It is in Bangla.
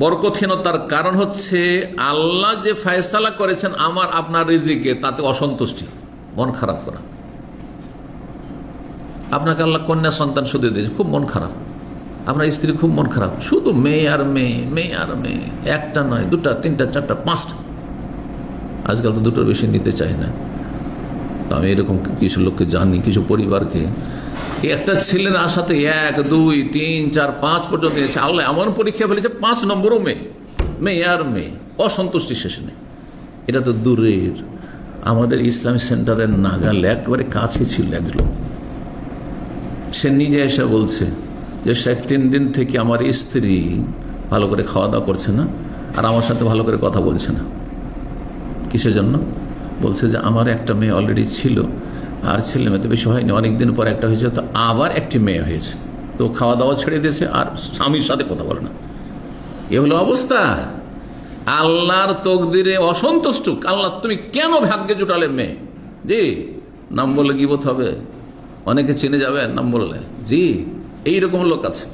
বরকতহীনতার কারণ হচ্ছে আল্লাহ যে ফয়সালা করেছেন আমার আপনার রিজিকে তাতে অসন্তুষ্টি, মন খারাপ করা। আপনাকে আল্লাহ কন্যা সন্তান শুধু দিয়েছে, খুব মন খারাপ। আপনার স্ত্রী খুব মন খারাপ, শুধু মেয়ে আর মেয়ে, মেয়ে আর মেয়ে, একটা নয়, দুটা, তিনটা, চারটা, পাঁচটা। আজকাল তো দুটোর বেশি নিতে চাই না। তো আমি এরকম কিছু লোককে জানি, কিছু পরিবারকে একটা ছেলের আশাতে 1, 2, 3, 4, 5 পর্যন্ত নিয়েছে। আল্লাহ এমন পরীক্ষা ফেলেছে 5 নম্বরও মেয়ে, মেয়ে আর মেয়ে, অসন্তুষ্টি শেষে নেই। এটা তো দূরের, আমাদের ইসলামিক সেন্টারের নাগাল একবারে কাছে ছিল এক লোক। সে নিজে এসে বলছে যে শেখ 3 দিন থেকে আমার স্ত্রী ভালো করে খাওয়া দাওয়া করছে না, আর আমার সাথে ভালো করে কথা বলছে না। কিসের জন্য? বলছে যে আমার একটা মেয়ে অলরেডি ছিল, আর ছেলে মেয়ে তো বেশি হয়নি, অনেকদিন পর একটা হয়েছে, তো আবার একটি মেয়ে হয়েছে, তো খাওয়া দাওয়া ছেড়ে দিয়েছে আর স্বামীর সাথে কথা বলে না। এ হলো অবস্থা। আল্লাহর তকদিরে অসন্তুষ্ট। আল্লাহ তুমি কেন ভাগ্যে জুটালে মেয়ে? জি, নাম বললে গীবত হবে, অনেকে চিনে যাবে নাম বললে। জি, এইরকম লোক আছে।